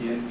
JNV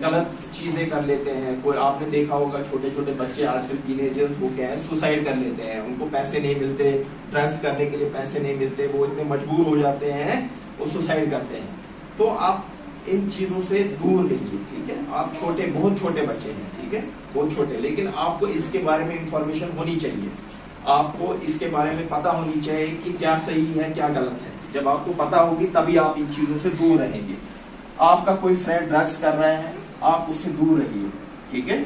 غلط چیزیں کر لیتے ہیں. کوئی آپ نے دیکھا ہوگا چھوٹے چھوٹے بچے آج کل ٹینیجرز وہ کیا ہے سوسائڈ کر لیتے ہیں. ان کو پیسے نہیں ملتے, ڈرگس کرنے کے لیے پیسے نہیں ملتے, وہ اتنے مجبور ہو جاتے ہیں وہ سوسائڈ کرتے ہیں. تو آپ ان چیزوں سے دور رہیے, ٹھیک ہے. آپ چھوٹے, بہت چھوٹے بچے ہیں, ٹھیک ہے, بہت چھوٹے, لیکن آپ کو اس کے بارے میں انفارمیشن ہونی چاہیے. آپ کو اس کے بارے میں پتہ ہونی چاہیے کہ کیا صحیح ہے کیا غلط ہے. جب آپ کو پتہ ہوگی تبھی آپ ان چیزوں سے دور رہیں گے. آپ کا کوئی فرینڈ ڈرگس کر رہا ہے, آپ اس سے دور رہیے, ٹھیک ہے.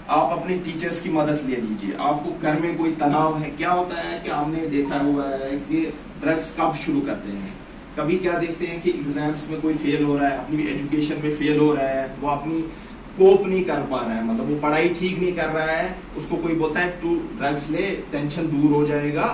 آپ اپنے ٹیچرز کی مدد لے لیجیے. آپ کو گھر میں کوئی تناؤ ہے, کیا ہوتا ہے کہ آپ نے دیکھا ہوا ہے کہ ڈرگس کب شروع کرتے ہیں. کبھی کیا دیکھتے ہیں کہ ایگزامس میں کوئی فیل ہو رہا ہے, اپنی ایجوکیشن میں فیل ہو رہا ہے, وہ اپنی کوپ نہیں کر پا رہا ہے, مطلب وہ پڑھائی ٹھیک نہیں کر رہا ہے, اس کو کوئی بولتا ہے تو ڈرگس لے, ٹینشن دور ہو جائے گا,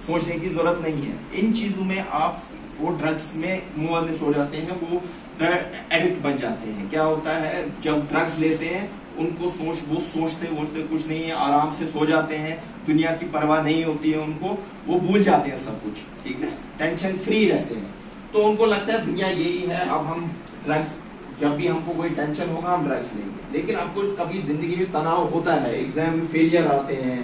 سوچنے کی ضرورت نہیں ہے. ان چیزوں میں آپ وہ ڈرگس میں مولس ہو جاتے ہیں, وہ ایڈکٹ بن جاتے ہیں. کیا ہوتا ہے جب ڈرگس لیتے ہیں ان کو وہ سوچتے کچھ نہیں ہے, آرام سے سو جاتے ہیں, دنیا کی پرواہ نہیں ہوتی ہے ان کو, وہ بھول جاتے ہیں سب کچھ, ٹھیک ہے, ٹینشن فری رہتے ہیں. تو ان کو لگتا ہے دنیا یہی ہے, اب ہم ڈرگس, جب بھی ہم کو کوئی ٹینشن ہوگا ہم ڈرگس لیں گے. لیکن آپ کو کبھی زندگی میں تناؤ ہوتا ہے, ایگزام میں فیلئر آتے ہیں,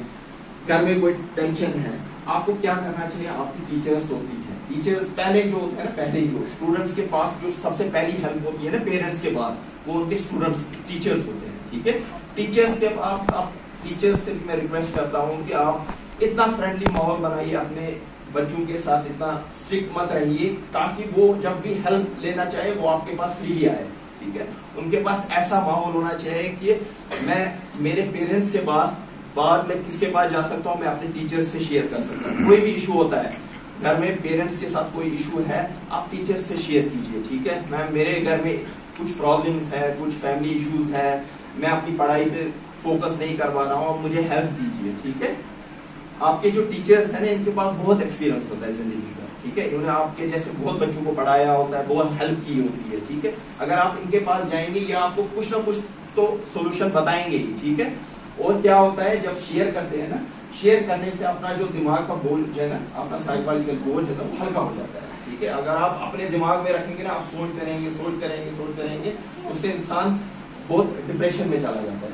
گھر میں کوئی ٹینشن ہے, آپ کو کیا کرنا چاہیے. آپ کی ٹیچرس ہوتی ہیں, ٹیچرس پہلے جو ہوتا ہے نا, پہلے جو اسٹوڈنٹس کے پاس جو سب سے پہلی ہیلپ ہوتی ہے نا پیرنٹس کے بعد, وہ ان کے اسٹوڈنٹس ٹیچرس ہوتے ہیں, ٹھیک ہے. ٹیچرس کے پاس آپ ٹیچرس سے میں ریکویسٹ کرتا ہوں کہ آپ اتنا فرینڈلی ماحول بنائیے اپنے بچوں کے ساتھ, اتنا اسٹرکٹ مت رہیے تاکہ وہ جب بھی ہیلپ لینا چاہے وہ آپ کے پاس فریلی آئے, ٹھیک ہے. ان کے پاس ایسا ماحول ہونا چاہیے کہ میں میرے پیرنٹس کے پاس بعد میں کس کے پاس جا سکتا ہوں, میں اپنے ٹیچر سے شیئر کر سکتا ہوں. کوئی بھی ایشو ہوتا ہے گھر میں, پیرنٹس کے ساتھ کوئی ایشو ہے, آپ ٹیچر سے شیئر کیجئے, ٹھیک ہے. میم میرے گھر میں کچھ پرابلمس ہے, کچھ فیملی ایشوز ہے, میں اپنی پڑھائی پہ فوکس نہیں کر پا رہا ہوں, آپ مجھے ہیلپ دیجیے, ٹھیک ہے. آپ کے جو ٹیچرس ہیں نا ان کے پاس بہت ایکسپیرینس ہوتا ہے زندگی کا, ٹھیک ہے. انہوں نے آپ کے جیسے بہت بچوں کو پڑھایا ہوتا ہے, بہت ہیلپ کی ہوتی ہے, ٹھیک ہے. اگر آپ ان کے پاس جائیں گے یہ آپ کو کچھ نہ کچھ تو سولوشن بتائیں گے ہی, ٹھیک ہے. اور کیا ہوتا ہے جب شیئر کرتے ہیں نا, شیئر کرنے سے اپنا جو دماغ کا بوجھ جو ہے نا, اپنا سائیکالوجیکل بوجھ ہے وہ ہلکا ہو جاتا ہے, ٹھیک ہے. اگر آپ اپنے دماغ میں رکھیں گے نا, آپ سوچ کریں گے, اس سے انسان بہت ڈپریشن میں چلا جاتا ہے,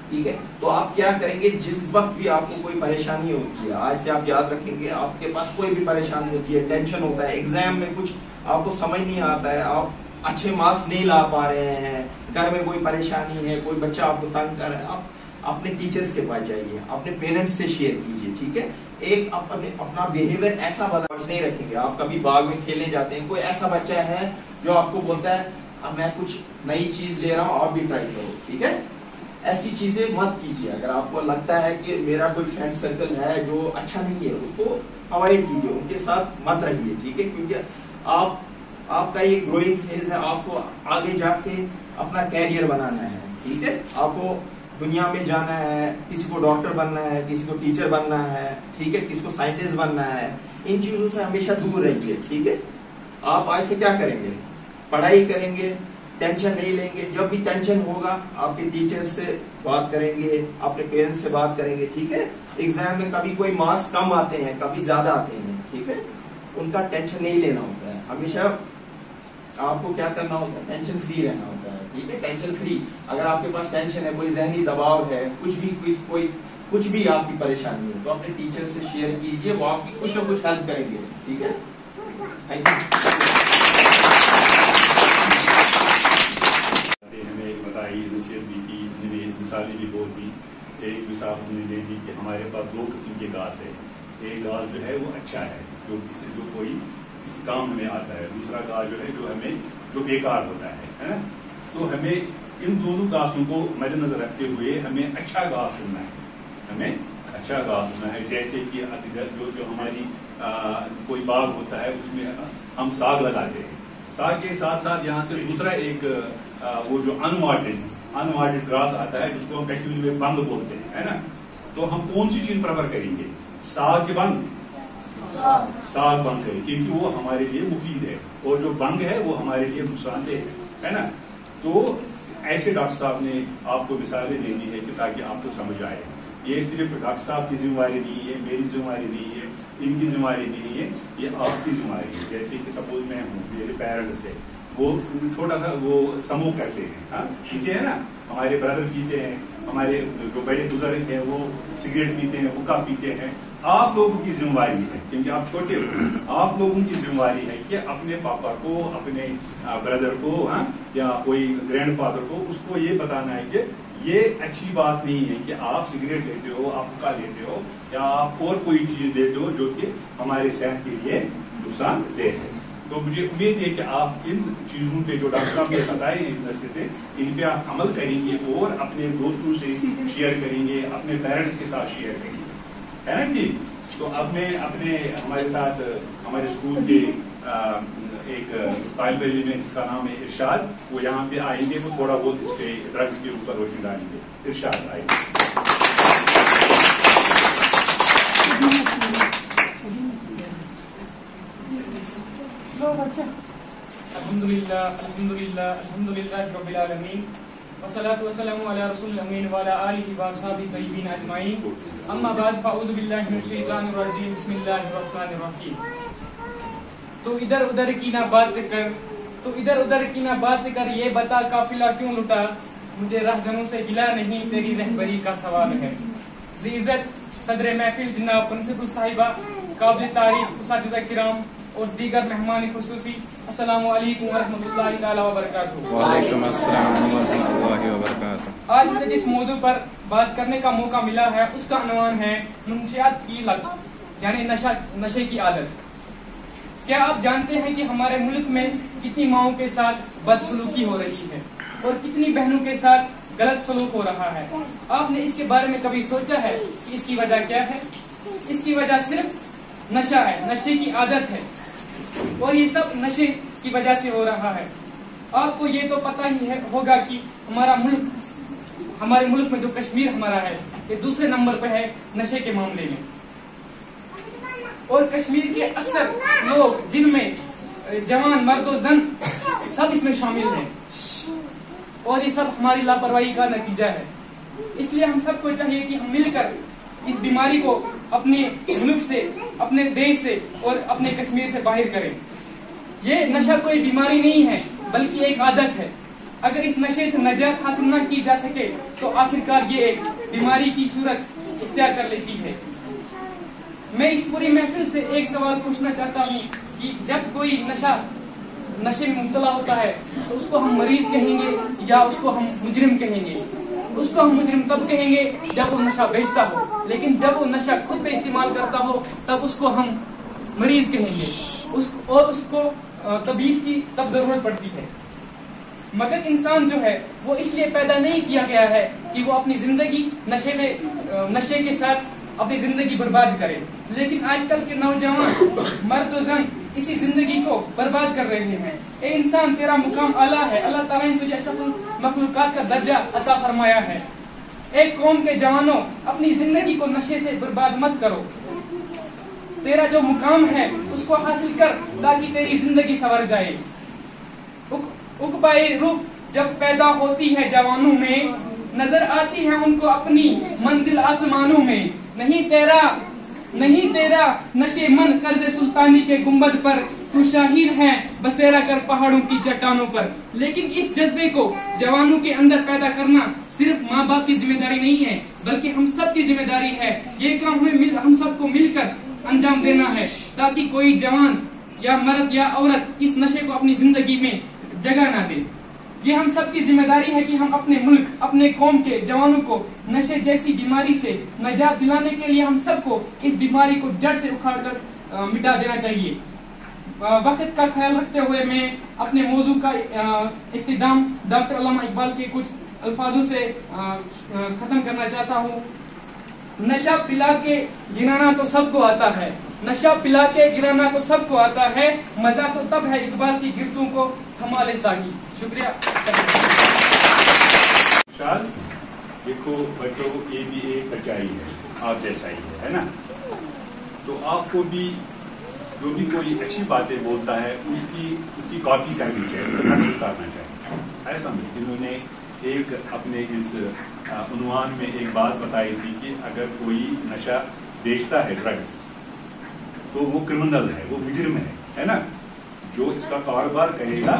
ٹھیک ہے. تو آپ کیا کریں گے, جس وقت بھی آپ کو کوئی پریشانی ہوتی ہے, آج سے آپ یاد رکھیں گے, آپ کے پاس کوئی بھی پریشانی ہوتی ہے, ٹینشن ہوتا ہے, ایگزام میں کچھ آپ کو سمجھ نہیں آتا ہے, آپ اچھے مارکس نہیں لا پا رہے ہیں, گھر میں کوئی پریشانی ہے, کوئی بچہ آپ کو تنگ کر رہا ہے, آپ اپنے ٹیچرس کے پاس جائیے, اپنے پیرنٹس سے شیئر کیجیے, ٹھیک ہے. ایک اپنا بیہیویئر ایسا بدماش نہیں رکھیں گے. آپ کبھی باغ میں کھیلنے جاتے ہیں, کوئی ایسا بچہ ہے جو آپ کو بولتا ہے اب میں کچھ نئی چیز لے رہا ہوں آپ بھی ٹرائی کرو, ٹھیک ہے. ایسی چیزیں مت کیجیے. اگر آپ کو لگتا ہے کہ میرا کوئی فرینڈ سرکل ہے جو اچھا نہیں ہے, اس کو اوائڈ کیجیے, ان کے ساتھ مت رہیے, ٹھیک ہے. کیونکہ آپ کا یہ گروئنگ فیز ہے, آپ کو آگے جا کے اپنا کیریئر بنانا ہے, ٹھیک ہے. آپ کو دنیا میں جانا ہے, کسی کو ڈاکٹر بننا ہے, کسی کو ٹیچر بننا ہے, ٹھیک ہے, کسی کو سائنٹسٹ بننا ہے. ان چیزوں سے ہمیشہ دور رہیے, ٹھیک ہے. آپ آج سے کیا کریں گے, پڑھائی کریں گے, ٹینشن نہیں لیں گے. جب بھی ٹینشن ہوگا آپ کے ٹیچر سے بات کریں گے, اپنے پیرنٹس سے بات کریں گے, ٹھیک ہے. ایگزام میں کبھی کوئی مارکس کم آتے ہیں, کبھی زیادہ آتے ہیں, ٹھیک ہے. ان کا ٹینشن نہیں لینا ہوتا ہے, ہمیشہ آپ کو کیا کرنا ہوتا ہے, ٹینشن فری رہنا ہوتا ہے, ٹھیک ہے. Tension free. اگر آپ کے پاس ٹینشن ہے, کوئی ذہنی دباؤ ہے, کچھ بھی آپ کی پریشانی ہے, تو اپنے ٹیچر سے شیئر کیجئے, وہ آپ کی کچھ نہ کچھ ہیلپ کریں گے, ٹھیک ہے. Thank you. ہمیں بتائی, نصیحت بھی کی, مثالیں بھی بہت دی. ایک مثال ہم نے دے دی کہ ہمارے پاس دو قسم کے گھاس ہے. ایک گھاس جو ہے وہ اچھا ہے, جو کوئی کسی کام میں آتا ہے. دوسرا گھاس جو ہے جو بیکار ہوتا ہے نا. تو ہمیں ان دونوں گھاسوں کو مد نظر رکھتے ہوئے ہمیں اچھا گھاس چننا ہے, ہمیں اچھا گھاس چننا ہے. جیسے کہ جو ہماری کوئی باغ ہوتا ہے اس میں ہم ساگ لگاتے ہیں, ساگ کے ساتھ ساتھ یہاں سے دوسرا ایک وہ جو انوارڈڈ گراس آتا ہے جس کو ہم کشمیری میں بنگ بولتے ہیں, ہے نا. تو ہم کون سی چیز پریفر کریں گے, ساگ کے بنگ, ساگ بنگ کریں, کیونکہ وہ ہمارے لیے مفید ہے, اور جو بنگ ہے وہ ہمارے لیے نقصان دہ ہے نا. تو ایسے ڈاکٹر صاحب نے آپ کو مثالیں دینی ہے کہ تاکہ آپ کو سمجھ آئے. یہ صرف ڈاکٹر صاحب کی ذمہ داری نہیں ہے, میری ذمہ داری نہیں ہے, ان کی ذمہ داری نہیں ہے, یہ آپ کی ذمہ داری ہے. جیسے کہ سپوز میں ہوں, میرے پیرنٹس ہے, وہ چھوٹا سا وہ سموک کرتے ہیں. ہاں پیتے ہیں نا, ہمارے برادر پیتے ہیں, ہمارے جو بڑے بزرگ ہیں وہ سگریٹ پیتے ہیں, حقہ پیتے ہیں. آپ لوگوں کی ذمہ داری ہے, کیونکہ آپ چھوٹے ہو, آپ لوگوں کی ذمہ داری ہے کہ اپنے پاپا کو, اپنے بردر کو, ہاں, یا کوئی گرینڈ فادر کو, اس کو یہ بتانا ہے کہ یہ اچھی بات نہیں ہے کہ آپ سگریٹ لیتے ہو, آپ حقہ لیتے ہو, یا آپ اور کوئی چیز دیتے ہو جو کہ ہمارے صحت کے لیے نقصان دہ ہے. تو مجھے امید ہے کہ آپ ان چیزوں پہ جو ڈاکٹر صاحب نے بتائے ہیں نصیحتیں, ان پہ آپ عمل کریں گے اور اپنے دوستوں سے شیئر کریں گے, اپنے پیرنٹس کے ساتھ شیئر کریں گے, ہے نا جی. تو اب میں اپنے ہمارے ساتھ ہمارے اسکول کے ایک طالب علم ہے جس کا نام ہے ارشاد, وہ یہاں پہ آئیں گے, وہ تھوڑا بہت اس کے ڈرگس کے اوپر روشنی ڈالیں گے. ارشاد آئیں گے. الحمدللہ الحمدللہ الحمدللہ رب العالمین والصلاة والسلام علی رسول الامین وعلی آلہ واصحابہ طیبین اجمعین. اما بعد فاعوذ باللہ من الشیطان الرجیم بسم اللہ الرحمن الرحیم. تو ادھر ادھر کی نہ بات کر یہ بتا قافلہ کیوں لٹا, مجھے رہزنوں سے گلا نہیں تیری رہبری کا سوال ہے. ذی عزت صدر محفل جناب پرنسپل صاحبہ, قابل تعریف اساتذہ کرام اور دیگر مہمان خصوصی, السلام علیکم ورحمۃ اللہ تعالی وبرکاتہ. وعلیکم السلام ورحمۃ اللہ وبرکاتہ. آج مجھے جس موضوع پر بات کرنے کا موقع ملا ہے اس کا عنوان ہے منشیات کی لت, یعنی نشے کی عادت. کیا آپ جانتے ہیں کہ ہمارے ملک میں کتنی ماؤں کے ساتھ بدسلوکی ہو رہی ہے اور کتنی بہنوں کے ساتھ غلط سلوک ہو رہا ہے؟ آپ نے اس کے بارے میں کبھی سوچا ہے کہ اس کی وجہ کیا ہے؟ اس کی وجہ صرف نشہ ہے, نشے کی عادت ہے, اور یہ سب نشے کی وجہ سے ہو رہا ہے. آپ کو یہ تو پتہ ہی ہوگا کہ ہمارے ملک میں جو کشمیر ہمارا ہے یہ دوسرے نمبر پہ ہے نشے کے معاملے میں, اور کشمیر کے اکثر لوگ جن میں جوان مرد و زن سب اس میں شامل ہیں, اور یہ سب ہماری لاپرواہی کا نتیجہ ہے. اس لیے ہم سب کو چاہیے کہ ہم مل کر اس بیماری کو اپنے ملک سے, اپنے دیش سے اور اپنے کشمیر سے باہر کریں. یہ نشہ کوئی بیماری نہیں ہے بلکہ ایک عادت ہے. اگر اس نشے سے نجات حاصل نہ کی جا سکے تو آخرکار یہ ایک بیماری کی صورت اختیار کر لیتی ہے. میں اس پوری محفل سے ایک سوال پوچھنا چاہتا ہوں کہ جب کوئی نشے میں مبتلا ہوتا ہے تو اس کو ہم مریض کہیں گے یا اس کو ہم مجرم کہیں گے؟ اس کو ہم مجرم تب کہیں گے جب وہ نشہ بیچتا ہو, لیکن جب وہ نشہ خود پہ استعمال کرتا ہو تب اس کو ہم مریض کہیں گے, اور اس کو طبیب کی تب ضرورت پڑتی ہے. مگر انسان جو ہے وہ اس لیے پیدا نہیں کیا گیا ہے کہ وہ اپنی زندگی نشے کے ساتھ اپنی زندگی برباد کرے, لیکن آج کل کے نوجوان مرد و زن اسی زندگی کو برباد کر رہے ہیں. اے انسان, تیرا مقام اعلیٰ ہے, اللہ تعالیٰ نے تجھے اشرف المخلوقات کا درجہ عطا فرمایا ہے. ایک قوم کے جوانوں, اپنی زندگی کو نشے سے برباد مت کرو. تیرا جو مقام ہے اس کو حاصل کر تاکہ تیری زندگی سنور جائے. عقبۂ روح جب پیدا ہوتی ہے جوانوں میں, نظر آتی ہے ان کو اپنی منزل آسمانوں میں. نہیں تیرا نشے من قرض سلطانی کے گنبد پر, تو شاہین ہے بسیرا کر پہاڑوں کی چٹانوں پر. لیکن اس جذبے کو جوانوں کے اندر پیدا کرنا صرف ماں باپ کی ذمہ داری نہیں ہے بلکہ ہم سب کی ذمہ داری ہے. یہ کام ہم سب کو مل کر انجام دینا ہے تاکہ کوئی جوان یا مرد یا عورت اس نشے کو اپنی زندگی میں جگہ نہ دے. یہ ہم سب کی ذمہ داری ہے کہ ہم اپنے ملک, اپنے قوم کے جوانوں کو نشے جیسی بیماری سے نجات دلانے کے لیے ہم سب کو اس بیماری کو جڑ سے اکھاڑ کر مٹا دینا چاہیے. وقت کا خیال رکھتے ہوئے میں اپنے موضوع کا اختتام ڈاکٹر علامہ اقبال کے کچھ الفاظوں سے ختم کرنا چاہتا ہوں. نشہ پلا کے گرانا تو سب کو آتا ہے, نشہ پلا کے گرانا تو سب کو آتا ہے, مزہ تو تب ہے اقبال کی گرتوں کو تھما لے ساگی. شکریہ. دیکھو بچوں, یہ بھی ایک سچائی ہے, آپ جیسا ہی ہے نا. تو آپ کو بھی جو بھی کوئی اچھی باتیں بولتا ہے اس کی کاپی کرنی چاہیے, کرنا چاہیے. ایسا انہوں نے ایک اپنے اس عنوان میں ایک بات بتائی تھی کہ اگر کوئی نشہ بیچتا ہے ڈرگس تو وہ کرمنل ہے, وہ مجرم ہے نا. جو اس کا کاروبار کرے گا